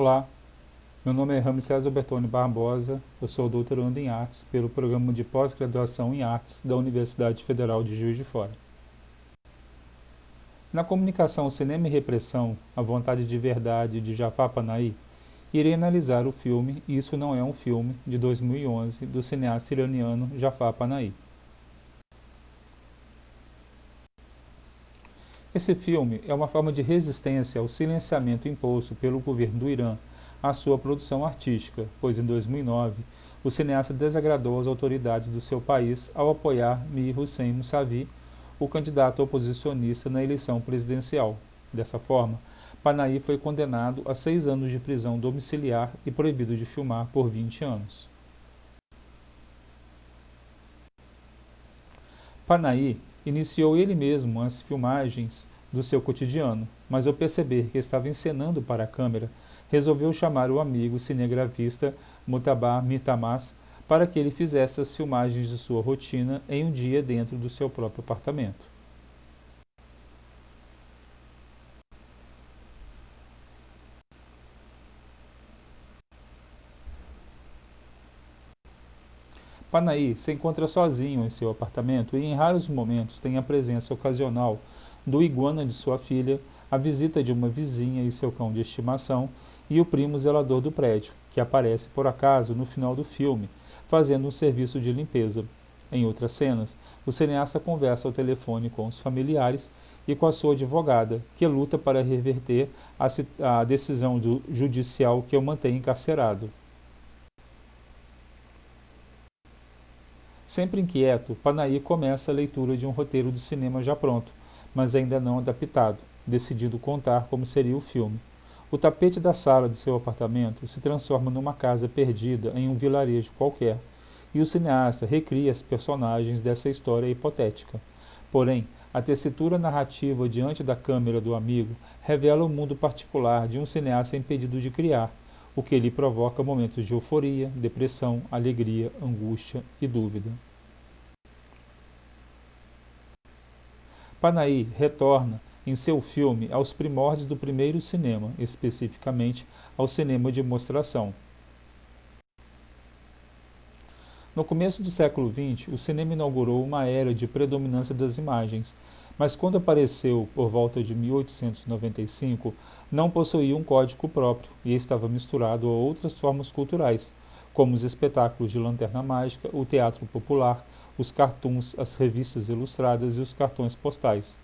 Olá, meu nome é Ramsés Albertoni Barbosa, eu sou doutorando em Artes pelo Programa de Pós-Graduação em Artes da Universidade Federal de Juiz de Fora. Na comunicação Cinema e Repressão, A Vontade de Verdade de Jafar Panahi, irei analisar o filme Isso Não É um Filme, de 2011, do cineasta iraniano Jafar Panahi. Esse filme é uma forma de resistência ao silenciamento imposto pelo governo do Irã à sua produção artística, pois em 2009 o cineasta desagradou as autoridades do seu país ao apoiar Mir Hossein Mousavi, o candidato oposicionista na eleição presidencial. Dessa forma, Panahi foi condenado a 6 anos de prisão domiciliar e proibido de filmar por 20 anos. Panahi iniciou ele mesmo as filmagens do seu cotidiano, mas ao perceber que estava encenando para a câmera, resolveu chamar o amigo cinegrafista Mutaba Mirtamas para que ele fizesse as filmagens de sua rotina em um dia dentro do seu próprio apartamento. Panahi se encontra sozinho em seu apartamento e em raros momentos tem a presença ocasional do iguana de sua filha, a visita de uma vizinha e seu cão de estimação e o primo zelador do prédio, que aparece por acaso no final do filme, fazendo um serviço de limpeza. Em outras cenas, o cineasta conversa ao telefone com os familiares e com a sua advogada, que luta para reverter a decisão judicial que o mantém encarcerado. Sempre inquieto, Panahi começa a leitura de um roteiro de cinema já pronto, mas ainda não adaptado, decidindo contar como seria o filme. O tapete da sala de seu apartamento se transforma numa casa perdida em um vilarejo qualquer, e o cineasta recria as personagens dessa história hipotética. Porém, a tessitura narrativa diante da câmera do amigo revela o mundo particular de um cineasta impedido de criar, o que lhe provoca momentos de euforia, depressão, alegria, angústia e dúvida. Panahi retorna em seu filme aos primórdios do primeiro cinema, especificamente ao cinema de mostração. No começo do século XX, o cinema inaugurou uma era de predominância das imagens, mas quando apareceu por volta de 1895, não possuía um código próprio e estava misturado a outras formas culturais, como os espetáculos de lanterna mágica, o teatro popular, os cartoons, as revistas ilustradas e os cartões postais.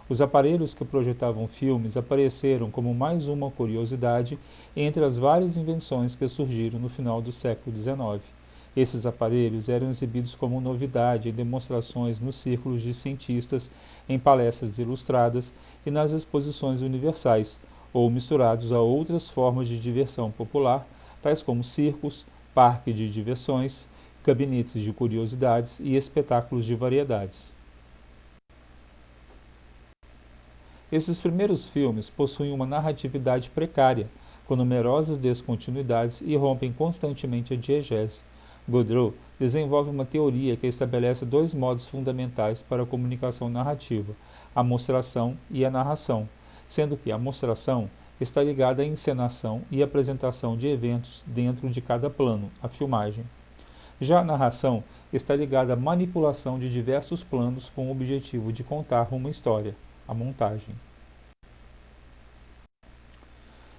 Os aparelhos que projetavam filmes apareceram como mais uma curiosidade entre as várias invenções que surgiram no final do século XIX. Esses aparelhos eram exibidos como novidade em demonstrações nos círculos de cientistas, em palestras ilustradas e nas exposições universais, ou misturados a outras formas de diversão popular, tais como circos, parques de diversões, gabinetes de curiosidades e espetáculos de variedades. Esses primeiros filmes possuem uma narratividade precária, com numerosas descontinuidades e rompem constantemente a diegese. Godreau desenvolve uma teoria que estabelece 2 modos fundamentais para a comunicação narrativa, a mostração e a narração, sendo que a mostração está ligada à encenação e apresentação de eventos dentro de cada plano, a filmagem. Já a narração está ligada à manipulação de diversos planos com o objetivo de contar uma história, a montagem.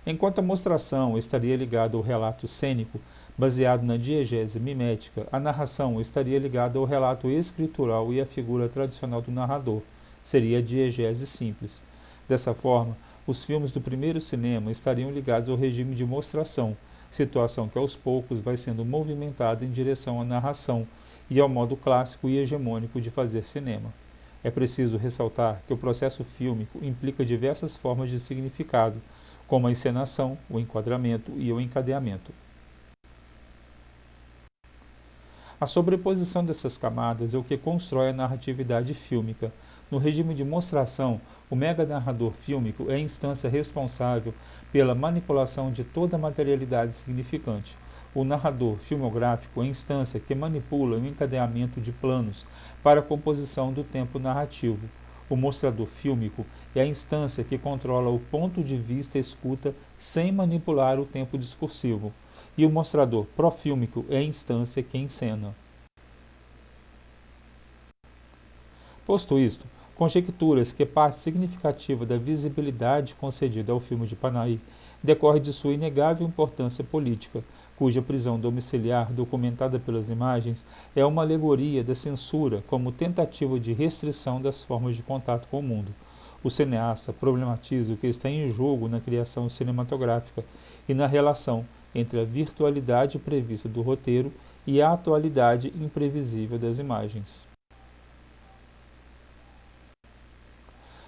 Enquanto a mostração estaria ligada ao relato cênico, baseado na diegese mimética, a narração estaria ligada ao relato escritural e à figura tradicional do narrador, seria a diegese simples. Dessa forma, os filmes do primeiro cinema estariam ligados ao regime de mostração, situação que aos poucos vai sendo movimentada em direção à narração e ao modo clássico e hegemônico de fazer cinema. É preciso ressaltar que o processo fílmico implica diversas formas de significado, como a encenação, o enquadramento e o encadeamento. A sobreposição dessas camadas é o que constrói a narratividade fílmica. No regime de mostração, o mega-narrador fílmico é a instância responsável pela manipulação de toda a materialidade significante. O narrador filmográfico é a instância que manipula o encadeamento de planos para a composição do tempo narrativo. O mostrador fílmico é a instância que controla o ponto de vista e escuta sem manipular o tempo discursivo, e o mostrador profílmico é a instância que encena. Posto isto, conjecturas que parte significativa da visibilidade concedida ao filme de Panahi decorre de sua inegável importância política, cuja prisão domiciliar, documentada pelas imagens, é uma alegoria da censura como tentativa de restrição das formas de contato com o mundo. O cineasta problematiza o que está em jogo na criação cinematográfica e na relação entre a virtualidade prevista do roteiro e a atualidade imprevisível das imagens.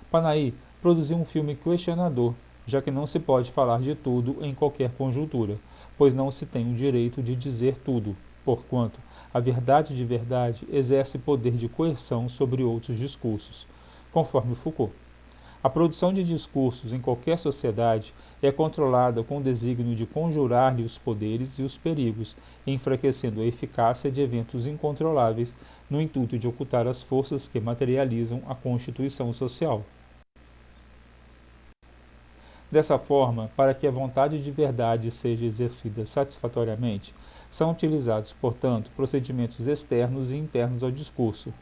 Panahi produziu um filme questionador, já que não se pode falar de tudo em qualquer conjuntura, pois não se tem o direito de dizer tudo, porquanto a verdade de verdade exerce poder de coerção sobre outros discursos, conforme Foucault. A produção de discursos em qualquer sociedade é controlada com o desígnio de conjurar-lhe os poderes e os perigos, enfraquecendo a eficácia de eventos incontroláveis no intuito de ocultar as forças que materializam a constituição social. Dessa forma, para que a vontade de verdade seja exercida satisfatoriamente, são utilizados, portanto, procedimentos externos e internos ao discurso.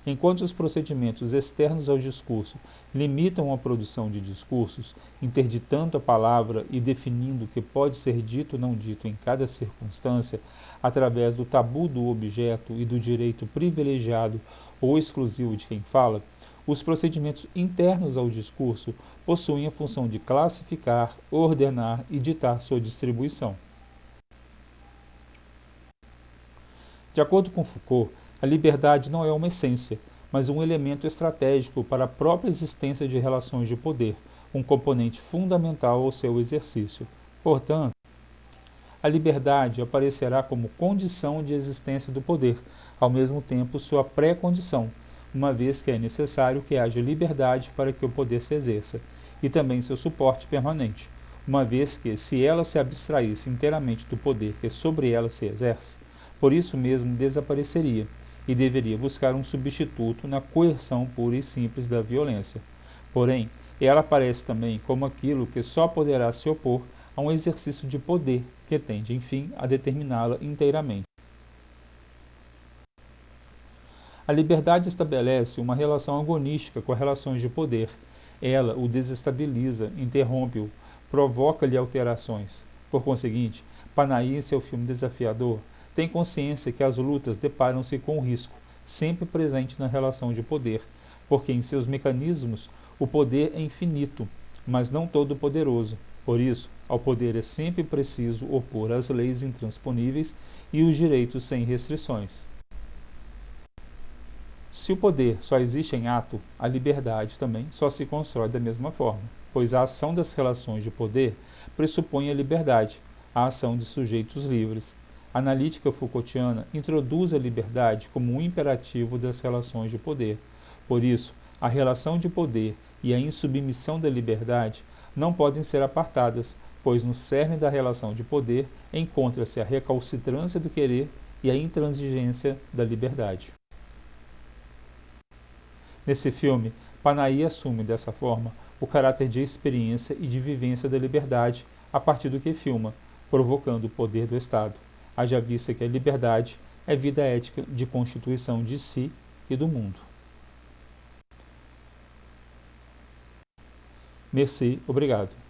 Enquanto os procedimentos externos ao discurso limitam a produção de discursos, interditando a palavra e definindo o que pode ser dito ou não dito em cada circunstância, através do tabu do objeto e do direito privilegiado ou exclusivo de quem fala, os procedimentos internos ao discurso possuem a função de classificar, ordenar e ditar sua distribuição. De acordo com Foucault, a liberdade não é uma essência, mas um elemento estratégico para a própria existência de relações de poder, um componente fundamental ao seu exercício. Portanto, a liberdade aparecerá como condição de existência do poder, ao mesmo tempo sua pré-condição, uma vez que é necessário que haja liberdade para que o poder se exerça, e também seu suporte permanente, uma vez que, se ela se abstraísse inteiramente do poder que sobre ela se exerce, por isso mesmo desapareceria, e deveria buscar um substituto na coerção pura e simples da violência. Porém, ela aparece também como aquilo que só poderá se opor a um exercício de poder que tende, enfim, a determiná-la inteiramente. A liberdade estabelece uma relação agonística com as relações de poder. Ela o desestabiliza, interrompe-o, provoca-lhe alterações. Por conseguinte, Panahi, em seu filme desafiador, tem consciência que as lutas deparam-se com o risco, sempre presente na relação de poder, porque em seus mecanismos o poder é infinito, mas não todo poderoso. Por isso, ao poder é sempre preciso opor as leis intransponíveis e os direitos sem restrições. Se o poder só existe em ato, a liberdade também só se constrói da mesma forma, pois a ação das relações de poder pressupõe a liberdade, a ação de sujeitos livres. A analítica Foucaultiana introduz a liberdade como um imperativo das relações de poder. Por isso, a relação de poder e a insubmissão da liberdade não podem ser apartadas, pois no cerne da relação de poder encontra-se a recalcitrância do querer e a intransigência da liberdade. Nesse filme, Panahi assume, dessa forma, o caráter de experiência e de vivência da liberdade a partir do que filma, provocando o poder do Estado, haja vista que a liberdade é vida ética de constituição de si e do mundo. Merci, obrigado.